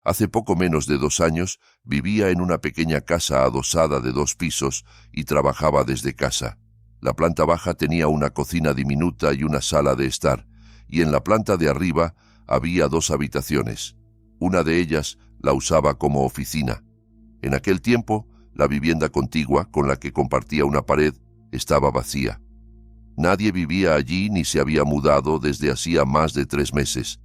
Hace poco menos de 2 años vivía en una pequeña casa adosada de 2 pisos y trabajaba desde casa. La planta baja tenía una cocina diminuta y una sala de estar, y en la planta de arriba había 2 habitaciones. Una de ellas la usaba como oficina. En aquel tiempo, la vivienda contigua, con la que compartía una pared, estaba vacía. Nadie vivía allí ni se había mudado desde hacía más de 3 meses.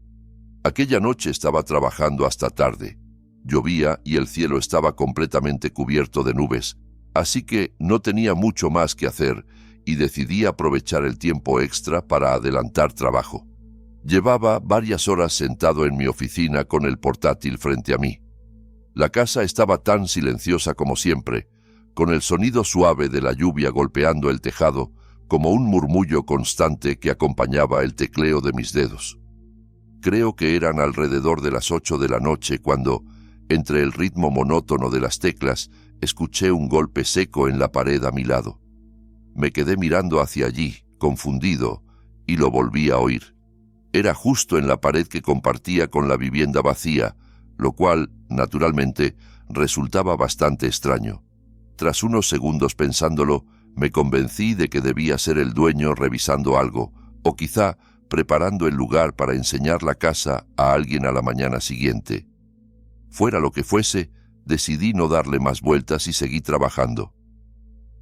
Aquella noche estaba trabajando hasta tarde. Llovía y el cielo estaba completamente cubierto de nubes, así que no tenía mucho más que hacer y decidí aprovechar el tiempo extra para adelantar trabajo. Llevaba varias horas sentado en mi oficina con el portátil frente a mí. La casa estaba tan silenciosa como siempre, con el sonido suave de la lluvia golpeando el tejado como un murmullo constante que acompañaba el tecleo de mis dedos. Creo que eran alrededor de las 8 de la noche cuando, entre el ritmo monótono de las teclas, escuché un golpe seco en la pared a mi lado. Me quedé mirando hacia allí, confundido, y lo volví a oír. Era justo en la pared que compartía con la vivienda vacía, lo cual, naturalmente, resultaba bastante extraño. Tras unos segundos pensándolo, me convencí de que debía ser el dueño revisando algo, o quizá preparando el lugar para enseñar la casa a alguien a la mañana siguiente. Fuera lo que fuese, decidí no darle más vueltas y seguí trabajando.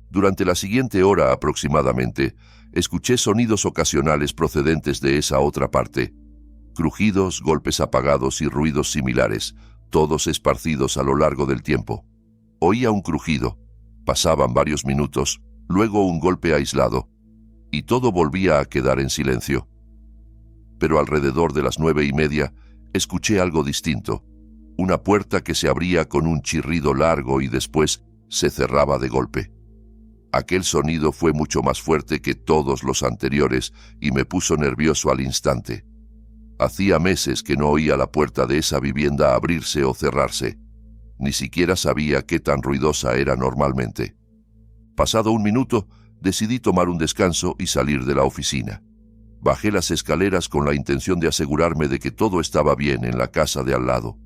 Durante la siguiente hora aproximadamente, escuché sonidos ocasionales procedentes de esa otra parte. Crujidos, golpes apagados y ruidos similares, todos esparcidos a lo largo del tiempo. Oía un crujido, pasaban varios minutos, luego un golpe aislado, y todo volvía a quedar en silencio. Pero alrededor de las 9:30 escuché algo distinto, una puerta que se abría con un chirrido largo y después se cerraba de golpe. Aquel sonido fue mucho más fuerte que todos los anteriores y me puso nervioso al instante. Hacía meses que no oía la puerta de esa vivienda abrirse o cerrarse. Ni siquiera sabía qué tan ruidosa era normalmente. Pasado un minuto, decidí tomar un descanso y salir de la oficina. Bajé las escaleras con la intención de asegurarme de que todo estaba bien en la casa de al lado.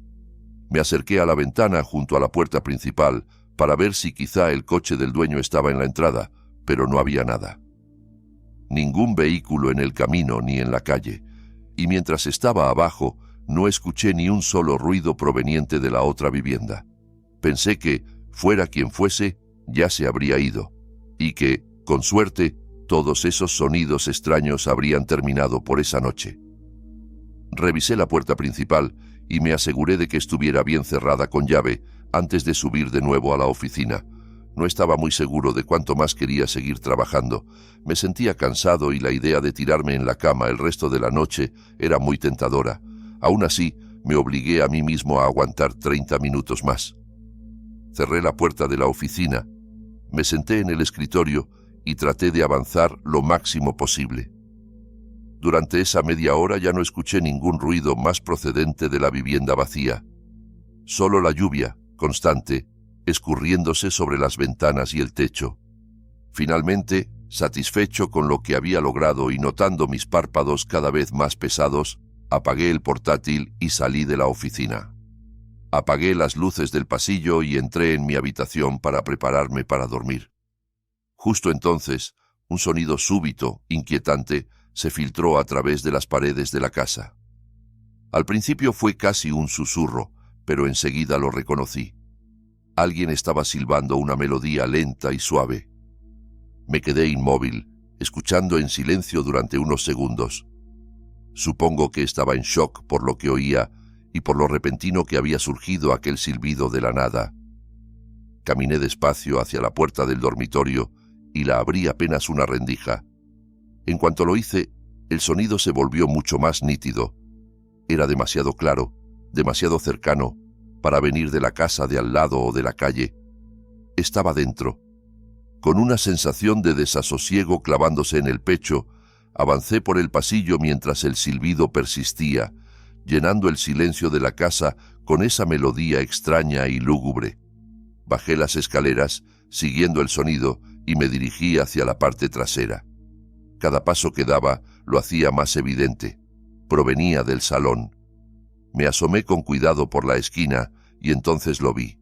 Me acerqué a la ventana junto a la puerta principal para ver si quizá el coche del dueño estaba en la entrada, pero no había nada. Ningún vehículo en el camino ni en la calle, y mientras estaba abajo no escuché ni un solo ruido proveniente de la otra vivienda. Pensé que, fuera quien fuese, ya se habría ido, y que, con suerte, todos esos sonidos extraños habrían terminado por esa noche. Revisé la puerta principal y me aseguré de que estuviera bien cerrada con llave antes de subir de nuevo a la oficina. No estaba muy seguro de cuánto más quería seguir trabajando. Me sentía cansado y la idea de tirarme en la cama el resto de la noche era muy tentadora. Aún así, me obligué a mí mismo a aguantar 30 minutos más. Cerré la puerta de la oficina, me senté en el escritorio y traté de avanzar lo máximo posible. Durante esa media hora ya no escuché ningún ruido más procedente de la vivienda vacía. Solo la lluvia, constante, escurriéndose sobre las ventanas y el techo. Finalmente, satisfecho con lo que había logrado y notando mis párpados cada vez más pesados, apagué el portátil y salí de la oficina. Apagué las luces del pasillo y entré en mi habitación para prepararme para dormir. Justo entonces, un sonido súbito, inquietante, se filtró a través de las paredes de la casa. Al principio fue casi un susurro, pero enseguida lo reconocí. Alguien estaba silbando una melodía lenta y suave. Me quedé inmóvil, escuchando en silencio durante unos segundos. Supongo que estaba en shock por lo que oía y por lo repentino que había surgido aquel silbido de la nada. Caminé despacio hacia la puerta del dormitorio y la abrí apenas una rendija. En cuanto lo hice, el sonido se volvió mucho más nítido. Era demasiado claro, demasiado cercano, para venir de la casa de al lado o de la calle. Estaba dentro. Con una sensación de desasosiego clavándose en el pecho, avancé por el pasillo mientras el silbido persistía, llenando el silencio de la casa con esa melodía extraña y lúgubre. Bajé las escaleras, siguiendo el sonido, y me dirigí hacia la parte trasera. Cada paso que daba lo hacía más evidente. Provenía del salón. Me asomé con cuidado por la esquina y entonces lo vi.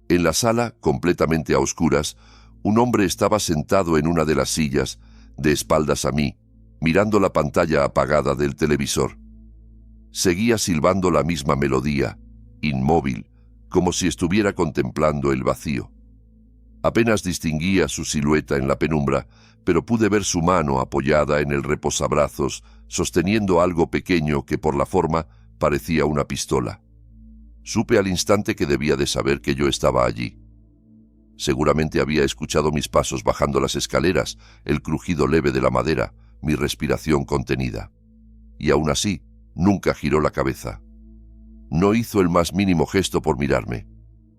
En la sala, completamente a oscuras, un hombre estaba sentado en una de las sillas, de espaldas a mí, mirando la pantalla apagada del televisor. Seguía silbando la misma melodía, inmóvil, como si estuviera contemplando el vacío. Apenas distinguía su silueta en la penumbra, pero pude ver su mano apoyada en el reposabrazos, sosteniendo algo pequeño que por la forma parecía una pistola. Supe al instante que debía de saber que yo estaba allí. Seguramente había escuchado mis pasos bajando las escaleras, el crujido leve de la madera, mi respiración contenida. Y aún así, nunca giró la cabeza. No hizo el más mínimo gesto por mirarme.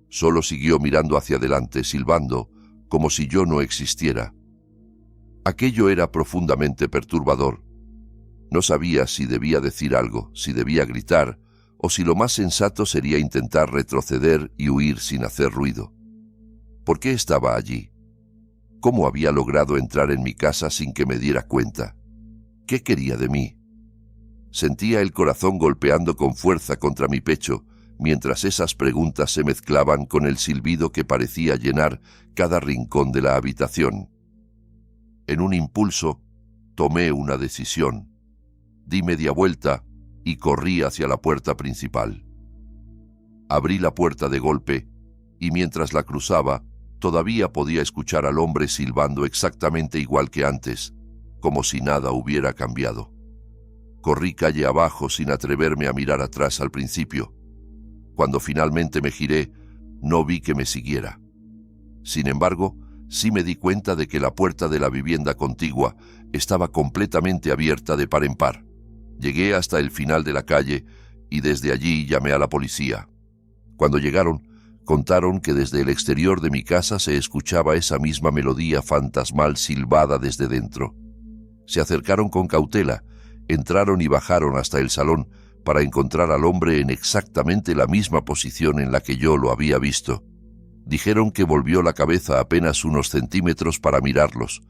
Solo siguió mirando hacia adelante, silbando, como si yo no existiera. Aquello era profundamente perturbador. No sabía si debía decir algo, si debía gritar, o si lo más sensato sería intentar retroceder y huir sin hacer ruido. ¿Por qué estaba allí? ¿Cómo había logrado entrar en mi casa sin que me diera cuenta? ¿Qué quería de mí? Sentía el corazón golpeando con fuerza contra mi pecho, mientras esas preguntas se mezclaban con el silbido que parecía llenar cada rincón de la habitación. En un impulso, tomé una decisión. Di media vuelta y corrí hacia la puerta principal. Abrí la puerta de golpe y mientras la cruzaba, todavía podía escuchar al hombre silbando exactamente igual que antes, como si nada hubiera cambiado. Corrí calle abajo sin atreverme a mirar atrás al principio. Cuando finalmente me giré, no vi que me siguiera. Sin embargo, sí me di cuenta de que la puerta de la vivienda contigua estaba completamente abierta de par en par. Llegué hasta el final de la calle y desde allí llamé a la policía. Cuando llegaron, contaron que desde el exterior de mi casa se escuchaba esa misma melodía fantasmal silbada desde dentro. Se acercaron con cautela, entraron y bajaron hasta el salón para encontrar al hombre en exactamente la misma posición en la que yo lo había visto. Dijeron que volvió la cabeza apenas unos centímetros para mirarlos,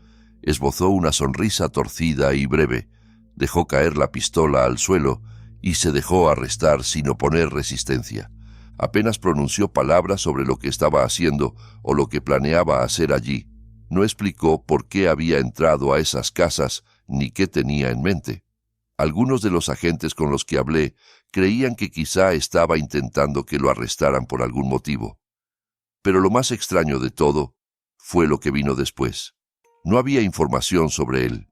esbozó una sonrisa torcida y breve, dejó caer la pistola al suelo y se dejó arrestar sin oponer resistencia. Apenas pronunció palabras sobre lo que estaba haciendo o lo que planeaba hacer allí. No explicó por qué había entrado a esas casas ni qué tenía en mente. Algunos de los agentes con los que hablé creían que quizá estaba intentando que lo arrestaran por algún motivo. Pero lo más extraño de todo fue lo que vino después. No había información sobre él.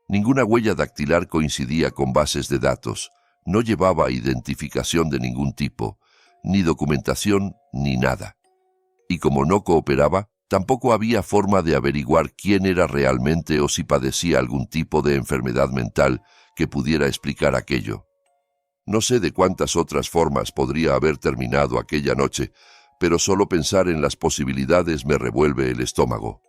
Ninguna huella dactilar coincidía con bases de datos. No llevaba identificación de ningún tipo, ni documentación, ni nada. Y como no cooperaba, tampoco había forma de averiguar quién era realmente o si padecía algún tipo de enfermedad mental que pudiera explicar aquello. No sé de cuántas otras formas podría haber terminado aquella noche, pero solo pensar en las posibilidades me revuelve el estómago.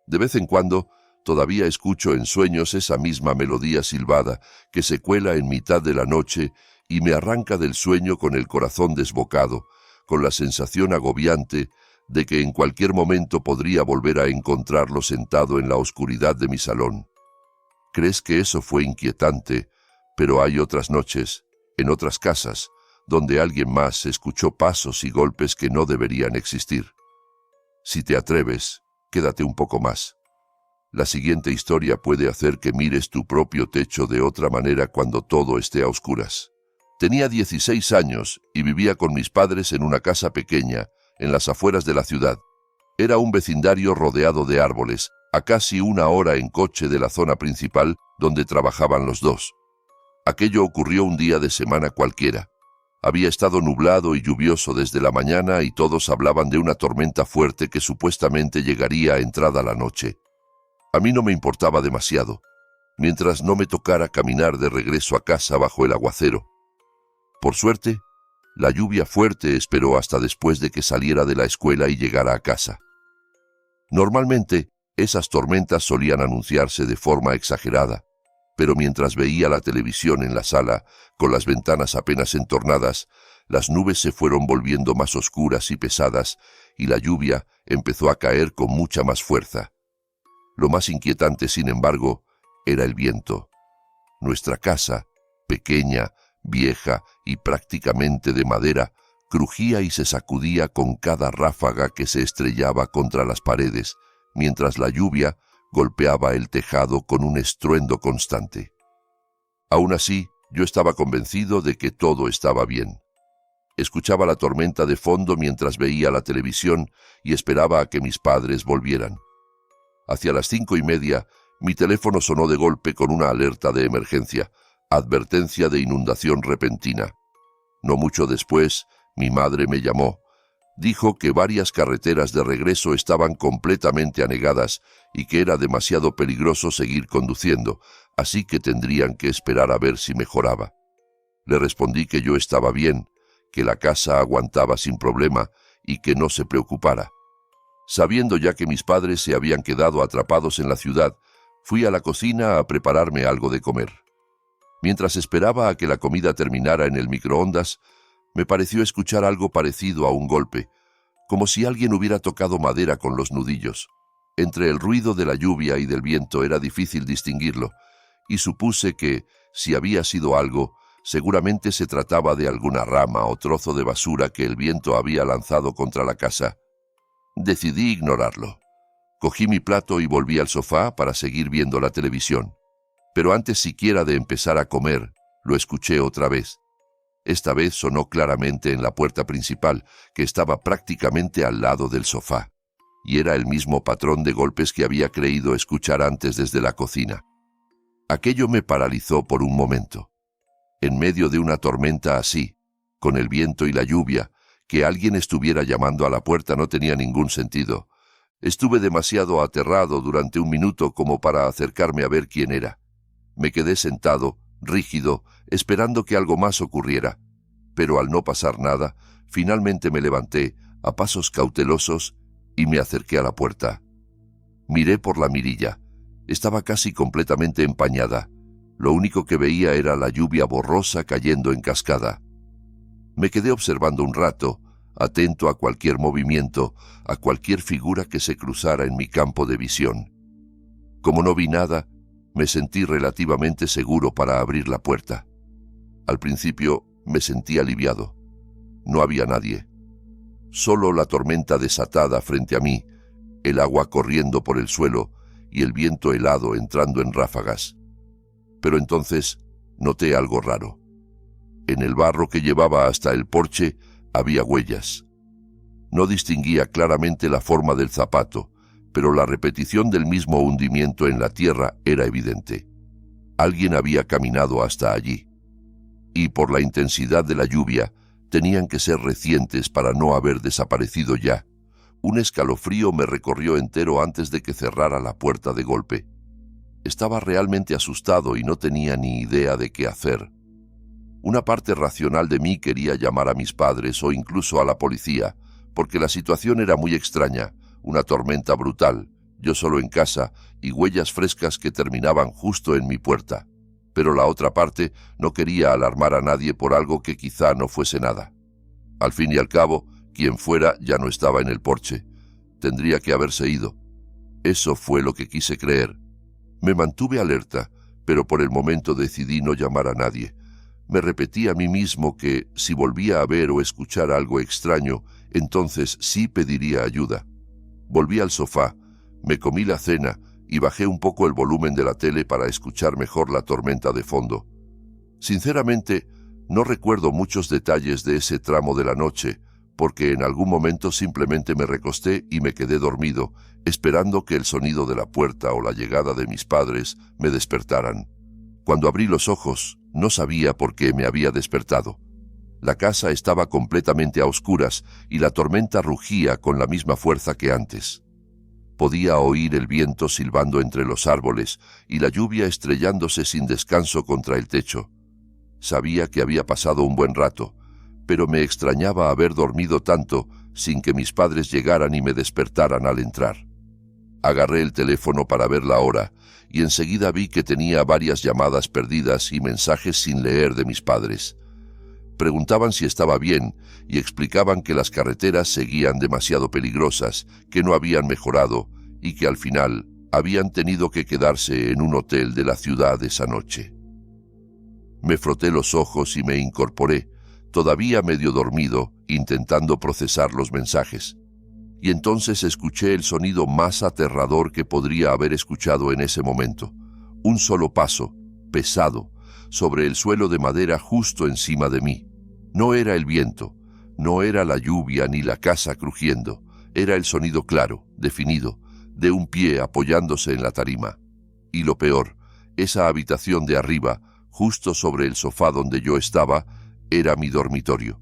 De vez en cuando, todavía escucho en sueños esa misma melodía silbada que se cuela en mitad de la noche y me arranca del sueño con el corazón desbocado, con la sensación agobiante de que en cualquier momento podría volver a encontrarlo sentado en la oscuridad de mi salón. ¿Crees que eso fue inquietante? Pero hay otras noches, en otras casas, donde alguien más escuchó pasos y golpes que no deberían existir. Si te atreves, quédate un poco más. La siguiente historia puede hacer que mires tu propio techo de otra manera cuando todo esté a oscuras. Tenía 16 años y vivía con mis padres en una casa pequeña, en las afueras de la ciudad. Era un vecindario rodeado de árboles, a casi una hora en coche de la zona principal donde trabajaban los dos. Aquello ocurrió un día de semana cualquiera. Había estado nublado y lluvioso desde la mañana y todos hablaban de una tormenta fuerte que supuestamente llegaría entrada la noche. A mí no me importaba demasiado, mientras no me tocara caminar de regreso a casa bajo el aguacero. Por suerte, la lluvia fuerte esperó hasta después de que saliera de la escuela y llegara a casa. Normalmente, esas tormentas solían anunciarse de forma exagerada, pero mientras veía la televisión en la sala, con las ventanas apenas entornadas, las nubes se fueron volviendo más oscuras y pesadas, y la lluvia empezó a caer con mucha más fuerza. Lo más inquietante, sin embargo, era el viento. Nuestra casa, pequeña, vieja y prácticamente de madera, crujía y se sacudía con cada ráfaga que se estrellaba contra las paredes, mientras la lluvia golpeaba el tejado con un estruendo constante. Aún así, yo estaba convencido de que todo estaba bien. Escuchaba la tormenta de fondo mientras veía la televisión y esperaba a que mis padres volvieran. Hacia las 5:30, mi teléfono sonó de golpe con una alerta de emergencia, advertencia de inundación repentina. No mucho después, mi madre me llamó. Dijo que varias carreteras de regreso estaban completamente anegadas y que era demasiado peligroso seguir conduciendo, así que tendrían que esperar a ver si mejoraba. Le respondí que yo estaba bien, que la casa aguantaba sin problema y que no se preocupara. Sabiendo ya que mis padres se habían quedado atrapados en la ciudad, fui a la cocina a prepararme algo de comer. Mientras esperaba a que la comida terminara en el microondas, me pareció escuchar algo parecido a un golpe, como si alguien hubiera tocado madera con los nudillos. Entre el ruido de la lluvia y del viento era difícil distinguirlo, y supuse que, si había sido algo, seguramente se trataba de alguna rama o trozo de basura que el viento había lanzado contra la casa. Decidí ignorarlo. Cogí mi plato y volví al sofá para seguir viendo la televisión. Pero antes siquiera de empezar a comer, lo escuché otra vez. Esta vez sonó claramente en la puerta principal, que estaba prácticamente al lado del sofá, y era el mismo patrón de golpes que había creído escuchar antes desde la cocina. Aquello me paralizó por un momento. En medio de una tormenta así, con el viento y la lluvia, que alguien estuviera llamando a la puerta no tenía ningún sentido. Estuve demasiado aterrado durante un minuto como para acercarme a ver quién era. Me quedé sentado, rígido, esperando que algo más ocurriera, pero al no pasar nada, finalmente me levanté, a pasos cautelosos, y me acerqué a la puerta. Miré por la mirilla. Estaba casi completamente empañada. Lo único que veía era la lluvia borrosa cayendo en cascada. Me quedé observando un rato, atento a cualquier movimiento, a cualquier figura que se cruzara en mi campo de visión. Como no vi nada, me sentí relativamente seguro para abrir la puerta. Al principio me sentí aliviado. No había nadie. Solo la tormenta desatada frente a mí, el agua corriendo por el suelo y el viento helado entrando en ráfagas. Pero entonces noté algo raro. En el barro que llevaba hasta el porche había huellas. No distinguía claramente la forma del zapato, pero la repetición del mismo hundimiento en la tierra era evidente. Alguien había caminado hasta allí. Y por la intensidad de la lluvia, tenían que ser recientes para no haber desaparecido ya. Un escalofrío me recorrió entero antes de que cerrara la puerta de golpe. Estaba realmente asustado y no tenía ni idea de qué hacer. Una parte racional de mí quería llamar a mis padres o incluso a la policía, porque la situación era muy extraña, una tormenta brutal, yo solo en casa y huellas frescas que terminaban justo en mi puerta. Pero la otra parte no quería alarmar a nadie por algo que quizá no fuese nada. Al fin y al cabo, quien fuera ya no estaba en el porche. Tendría que haberse ido. Eso fue lo que quise creer. Me mantuve alerta, pero por el momento decidí no llamar a nadie. Me repetí a mí mismo que, si volvía a ver o escuchar algo extraño, entonces sí pediría ayuda. Volví al sofá, me comí la cena y bajé un poco el volumen de la tele para escuchar mejor la tormenta de fondo. Sinceramente, no recuerdo muchos detalles de ese tramo de la noche, porque en algún momento simplemente me recosté y me quedé dormido, esperando que el sonido de la puerta o la llegada de mis padres me despertaran. Cuando abrí los ojos, no sabía por qué me había despertado. La casa estaba completamente a oscuras y la tormenta rugía con la misma fuerza que antes. Podía oír el viento silbando entre los árboles y la lluvia estrellándose sin descanso contra el techo. Sabía que había pasado un buen rato, pero me extrañaba haber dormido tanto sin que mis padres llegaran y me despertaran al entrar. Agarré el teléfono para ver la hora y enseguida vi que tenía varias llamadas perdidas y mensajes sin leer de mis padres. Preguntaban si estaba bien y explicaban que las carreteras seguían demasiado peligrosas, que no habían mejorado y que al final habían tenido que quedarse en un hotel de la ciudad esa noche. Me froté los ojos y me incorporé, todavía medio dormido, intentando procesar los mensajes. Y entonces escuché el sonido más aterrador que podría haber escuchado en ese momento. Un solo paso, pesado, sobre el suelo de madera justo encima de mí. No era el viento, no era la lluvia ni la casa crujiendo, era el sonido claro, definido, de un pie apoyándose en la tarima. Y lo peor, esa habitación de arriba, justo sobre el sofá donde yo estaba, era mi dormitorio.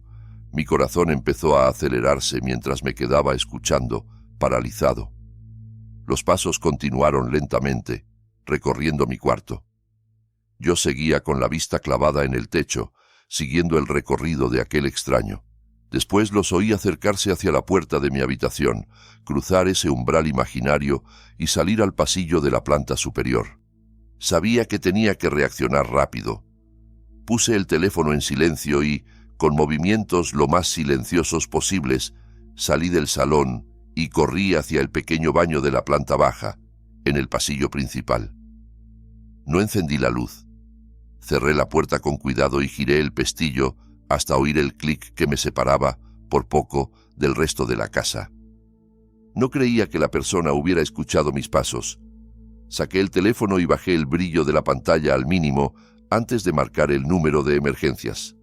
Mi corazón empezó a acelerarse mientras me quedaba escuchando, paralizado. Los pasos continuaron lentamente, recorriendo mi cuarto. Yo seguía con la vista clavada en el techo, siguiendo el recorrido de aquel extraño. Después los oí acercarse hacia la puerta de mi habitación, cruzar ese umbral imaginario y salir al pasillo de la planta superior. Sabía que tenía que reaccionar rápido. Puse el teléfono en silencio y, con movimientos lo más silenciosos posibles, salí del salón y corrí hacia el pequeño baño de la planta baja, en el pasillo principal. No encendí la luz. Cerré la puerta con cuidado y giré el pestillo hasta oír el clic que me separaba, por poco, del resto de la casa. No creía que la persona hubiera escuchado mis pasos. Saqué el teléfono y bajé el brillo de la pantalla al mínimo antes de marcar el número de emergencias.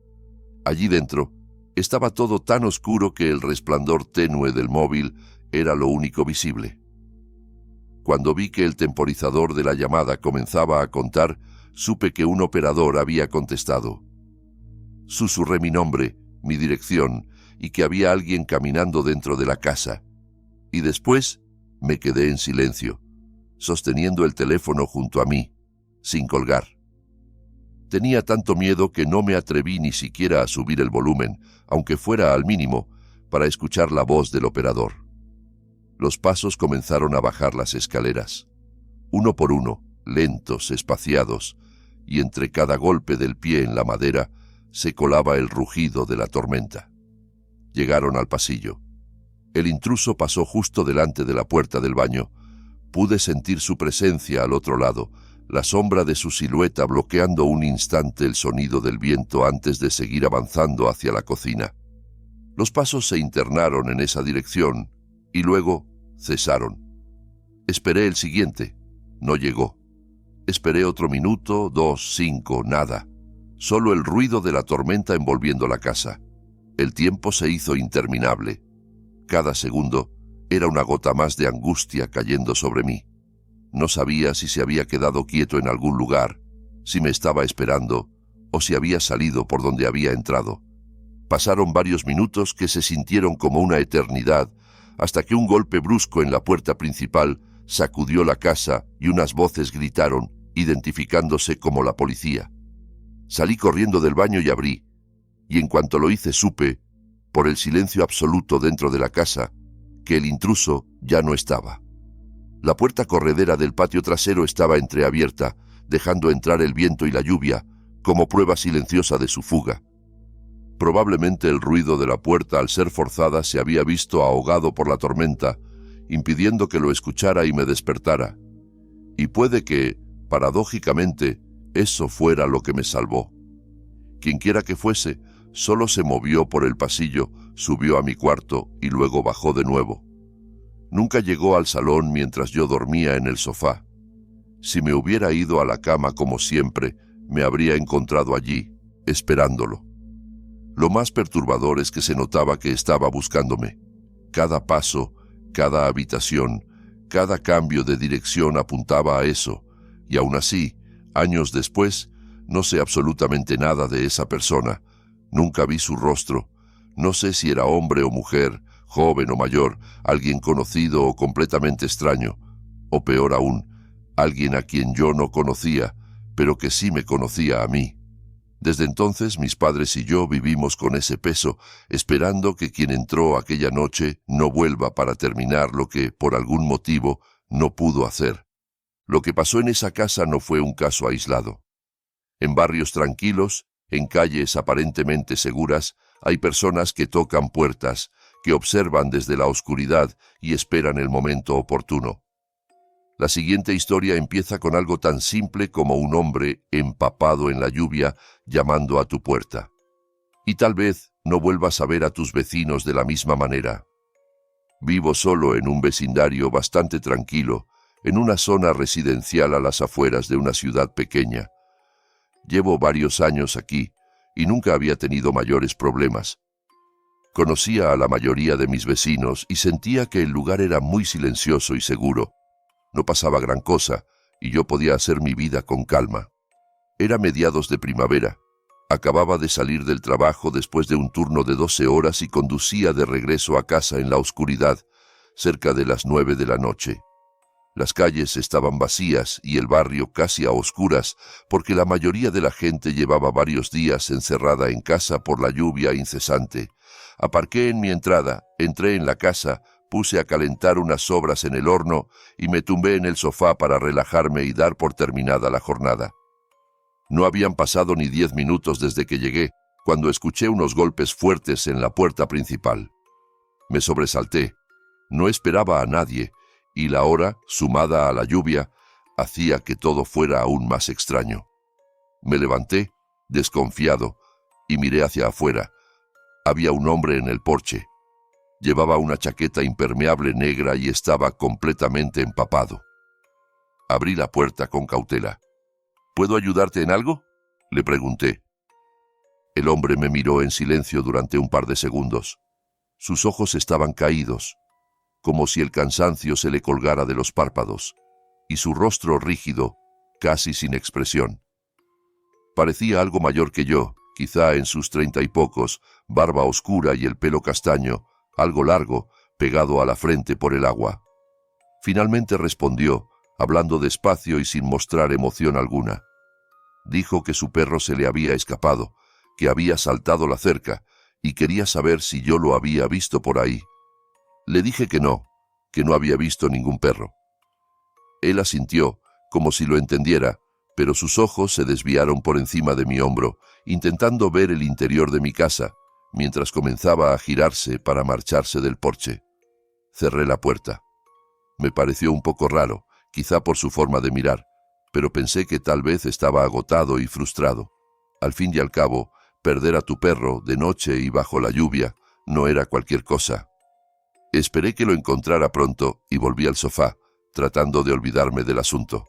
Allí dentro estaba todo tan oscuro que el resplandor tenue del móvil era lo único visible. Cuando vi que el temporizador de la llamada comenzaba a contar, supe que un operador había contestado. Susurré mi nombre, mi dirección, y que había alguien caminando dentro de la casa. Y después me quedé en silencio, sosteniendo el teléfono junto a mí, sin colgar. Tenía tanto miedo que no me atreví ni siquiera a subir el volumen, aunque fuera al mínimo, para escuchar la voz del operador. Los pasos comenzaron a bajar las escaleras, uno por uno, lentos, espaciados, y entre cada golpe del pie en la madera se colaba el rugido de la tormenta. Llegaron al pasillo. El intruso pasó justo delante de la puerta del baño. Pude sentir su presencia al otro lado, la sombra de su silueta bloqueando un instante el sonido del viento antes de seguir avanzando hacia la cocina. Los pasos se internaron en esa dirección y luego cesaron. Esperé el siguiente. No llegó. Esperé otro minuto, 2, 5, nada. Solo el ruido de la tormenta envolviendo la casa. El tiempo se hizo interminable. Cada segundo era una gota más de angustia cayendo sobre mí. No sabía si se había quedado quieto en algún lugar, si me estaba esperando o si había salido por donde había entrado. Pasaron varios minutos que se sintieron como una eternidad, hasta que un golpe brusco en la puerta principal sacudió la casa y unas voces gritaron, identificándose como la policía. Salí corriendo del baño y abrí, y en cuanto lo hice supe, por el silencio absoluto dentro de la casa, que el intruso ya no estaba. La puerta corredera del patio trasero estaba entreabierta, dejando entrar el viento y la lluvia, como prueba silenciosa de su fuga. Probablemente el ruido de la puerta al ser forzada se había visto ahogado por la tormenta, impidiendo que lo escuchara y me despertara. Y puede que, paradójicamente, eso fuera lo que me salvó. Quienquiera que fuese, solo se movió por el pasillo, subió a mi cuarto y luego bajó de nuevo. Nunca llegó al salón mientras yo dormía en el sofá. Si me hubiera ido a la cama como siempre, me habría encontrado allí, esperándolo. Lo más perturbador es que se notaba que estaba buscándome. Cada paso, cada habitación, cada cambio de dirección apuntaba a eso, y aún así, años después, no sé absolutamente nada de esa persona. Nunca vi su rostro. No sé si era hombre o mujer, joven o mayor, alguien conocido o completamente extraño, o peor aún, alguien a quien yo no conocía, pero que sí me conocía a mí. Desde entonces mis padres y yo vivimos con ese peso, esperando que quien entró aquella noche no vuelva para terminar lo que, por algún motivo, no pudo hacer. Lo que pasó en esa casa no fue un caso aislado. En barrios tranquilos, en calles aparentemente seguras, hay personas que tocan puertas, que observan desde la oscuridad y esperan el momento oportuno. La siguiente historia empieza con algo tan simple como un hombre empapado en la lluvia llamando a tu puerta. Y tal vez no vuelvas a ver a tus vecinos de la misma manera. Vivo solo en un vecindario bastante tranquilo, en una zona residencial a las afueras de una ciudad pequeña. Llevo varios años aquí y nunca había tenido mayores problemas. Conocía a la mayoría de mis vecinos y sentía que el lugar era muy silencioso y seguro. No pasaba gran cosa y yo podía hacer mi vida con calma. Era mediados de primavera. Acababa de salir del trabajo después de un turno de 12 horas y conducía de regreso a casa en la oscuridad, cerca de las 9 de la noche. Las calles estaban vacías y el barrio casi a oscuras, porque la mayoría de la gente llevaba varios días encerrada en casa por la lluvia incesante. Aparqué en mi entrada, entré en la casa, puse a calentar unas sobras en el horno y me tumbé en el sofá para relajarme y dar por terminada la jornada. No habían pasado ni 10 minutos desde que llegué, cuando escuché unos golpes fuertes en la puerta principal. Me sobresalté. No esperaba a nadie, y la hora, sumada a la lluvia, hacía que todo fuera aún más extraño. Me levanté, desconfiado, y miré hacia afuera. Había un hombre en el porche. Llevaba una chaqueta impermeable negra y estaba completamente empapado. Abrí la puerta con cautela. ¿Puedo ayudarte en algo?, le pregunté. El hombre me miró en silencio durante un par de segundos. Sus ojos estaban caídos, como si el cansancio se le colgara de los párpados, y su rostro rígido, casi sin expresión. Parecía algo mayor que yo, quizá en sus 30 y pocos, barba oscura y el pelo castaño, algo largo, pegado a la frente por el agua. Finalmente respondió, hablando despacio y sin mostrar emoción alguna. Dijo que su perro se le había escapado, que había saltado la cerca, y quería saber si yo lo había visto por ahí. Le dije que no había visto ningún perro. Él asintió, como si lo entendiera, pero sus ojos se desviaron por encima de mi hombro, intentando ver el interior de mi casa, mientras comenzaba a girarse para marcharse del porche. Cerré la puerta. Me pareció un poco raro, quizá por su forma de mirar, pero pensé que tal vez estaba agotado y frustrado. Al fin y al cabo, perder a tu perro de noche y bajo la lluvia no era cualquier cosa. Esperé que lo encontrara pronto y volví al sofá, tratando de olvidarme del asunto.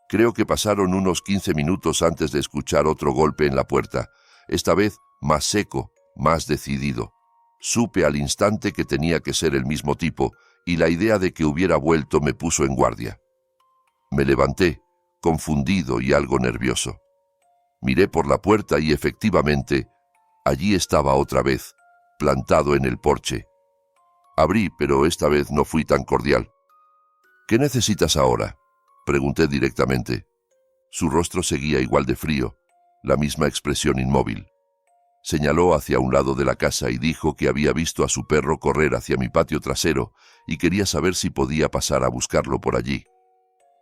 Creo que pasaron unos 15 minutos antes de escuchar otro golpe en la puerta, esta vez más seco, más decidido. Supe al instante que tenía que ser el mismo tipo, y la idea de que hubiera vuelto me puso en guardia. Me levanté, confundido y algo nervioso. Miré por la puerta y efectivamente, allí estaba otra vez, plantado en el porche. Abrí, pero esta vez no fui tan cordial. ¿Qué necesitas ahora?, pregunté directamente. Su rostro seguía igual de frío, la misma expresión inmóvil. Señaló hacia un lado de la casa y dijo que había visto a su perro correr hacia mi patio trasero y quería saber si podía pasar a buscarlo por allí.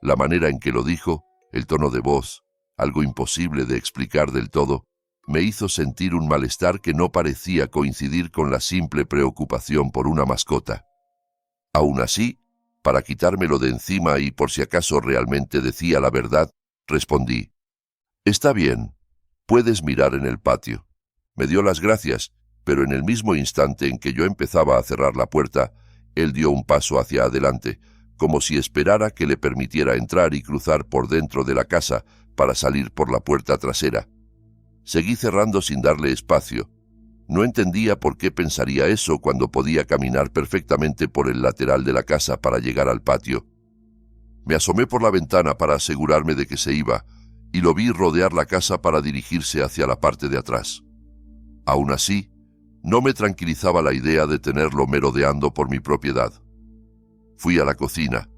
La manera en que lo dijo, el tono de voz, algo imposible de explicar del todo, me hizo sentir un malestar que no parecía coincidir con la simple preocupación por una mascota. Aún así, para quitármelo de encima y por si acaso realmente decía la verdad, respondí: «Está bien, puedes mirar en el patio». Me dio las gracias, pero en el mismo instante en que yo empezaba a cerrar la puerta, él dio un paso hacia adelante, como si esperara que le permitiera entrar y cruzar por dentro de la casa para salir por la puerta trasera. Seguí cerrando sin darle espacio. No entendía por qué pensaría eso cuando podía caminar perfectamente por el lateral de la casa para llegar al patio. Me asomé por la ventana para asegurarme de que se iba, y lo vi rodear la casa para dirigirse hacia la parte de atrás. Aún así, no me tranquilizaba la idea de tenerlo merodeando por mi propiedad. Fui a la cocina,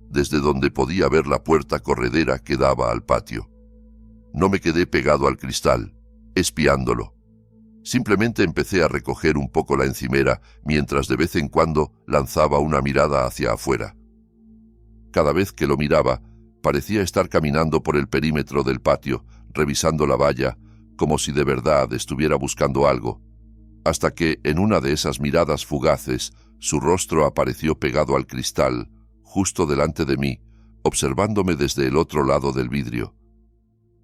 desde donde podía ver la puerta corredera que daba al patio. No me quedé pegado al cristal, espiándolo. Simplemente empecé a recoger un poco la encimera, mientras de vez en cuando lanzaba una mirada hacia afuera. Cada vez que lo miraba, parecía estar caminando por el perímetro del patio, revisando la valla, como si de verdad estuviera buscando algo, hasta que, en una de esas miradas fugaces, su rostro apareció pegado al cristal, justo delante de mí, observándome desde el otro lado del vidrio.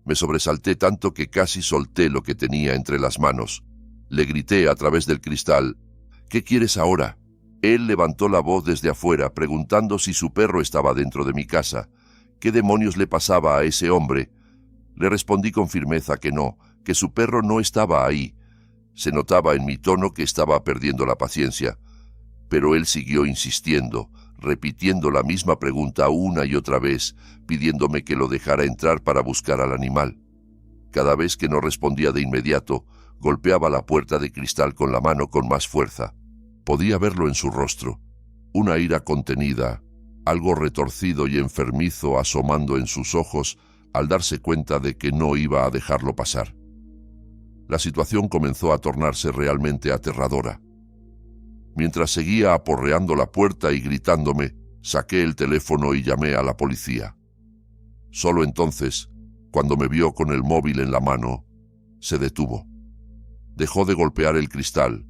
Me sobresalté tanto que casi solté lo que tenía entre las manos. Le grité a través del cristal: «¿Qué quieres ahora?». Él levantó la voz desde afuera, preguntando si su perro estaba dentro de mi casa. ¿Qué demonios le pasaba a ese hombre? Le respondí con firmeza que no, que su perro no estaba ahí. Se notaba en mi tono que estaba perdiendo la paciencia, pero él siguió insistiendo, repitiendo la misma pregunta una y otra vez, pidiéndome que lo dejara entrar para buscar al animal. Cada vez que no respondía de inmediato, golpeaba la puerta de cristal con la mano con más fuerza. Podía verlo en su rostro, una ira contenida, algo retorcido y enfermizo asomando en sus ojos al darse cuenta de que no iba a dejarlo pasar. La situación comenzó a tornarse realmente aterradora. Mientras seguía aporreando la puerta y gritándome, saqué el teléfono y llamé a la policía. Solo entonces, cuando me vio con el móvil en la mano, se detuvo. Dejó de golpear el cristal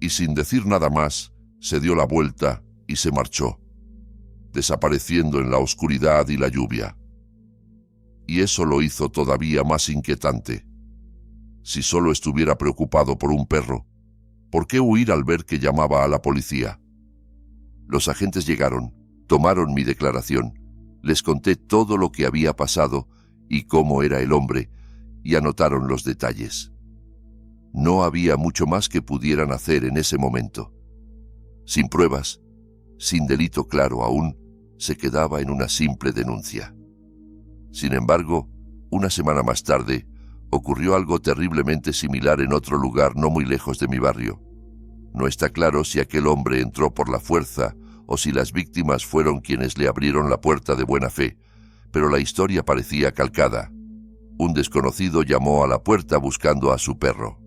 y, sin decir nada más, se dio la vuelta y se marchó, desapareciendo en la oscuridad y la lluvia. Y eso lo hizo todavía más inquietante. Si solo estuviera preocupado por un perro, ¿por qué huir al ver que llamaba a la policía? Los agentes llegaron, tomaron mi declaración, les conté todo lo que había pasado y cómo era el hombre, y anotaron los detalles. No había mucho más que pudieran hacer en ese momento. Sin pruebas, sin delito claro aún, se quedaba en una simple denuncia. Sin embargo, una semana más tarde, ocurrió algo terriblemente similar en otro lugar no muy lejos de mi barrio. No está claro si aquel hombre entró por la fuerza o si las víctimas fueron quienes le abrieron la puerta de buena fe, pero la historia parecía calcada. Un desconocido llamó a la puerta buscando a su perro.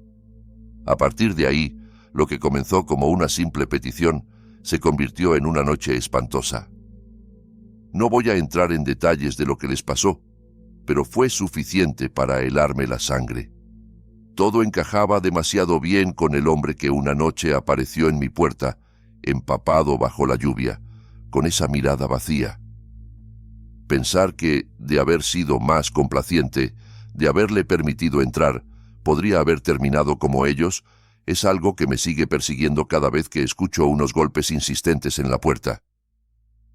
A partir de ahí, lo que comenzó como una simple petición se convirtió en una noche espantosa. No voy a entrar en detalles de lo que les pasó, pero fue suficiente para helarme la sangre. Todo encajaba demasiado bien con el hombre que una noche apareció en mi puerta, empapado bajo la lluvia, con esa mirada vacía. Pensar que, de haber sido más complaciente, de haberle permitido entrar, podría haber terminado como ellos, es algo que me sigue persiguiendo cada vez que escucho unos golpes insistentes en la puerta.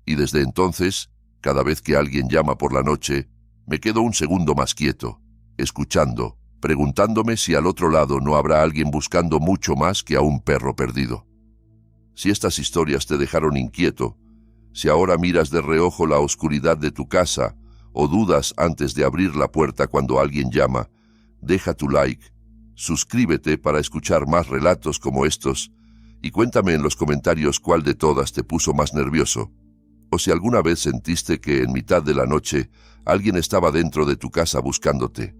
Y desde entonces, cada vez que alguien llama por la noche, me quedo un segundo más quieto, escuchando, preguntándome si al otro lado no habrá alguien buscando mucho más que a un perro perdido. Si estas historias te dejaron inquieto, si ahora miras de reojo la oscuridad de tu casa o dudas antes de abrir la puerta cuando alguien llama, deja tu like, suscríbete para escuchar más relatos como estos y cuéntame en los comentarios cuál de todas te puso más nervioso, o si alguna vez sentiste que en mitad de la noche alguien estaba dentro de tu casa buscándote.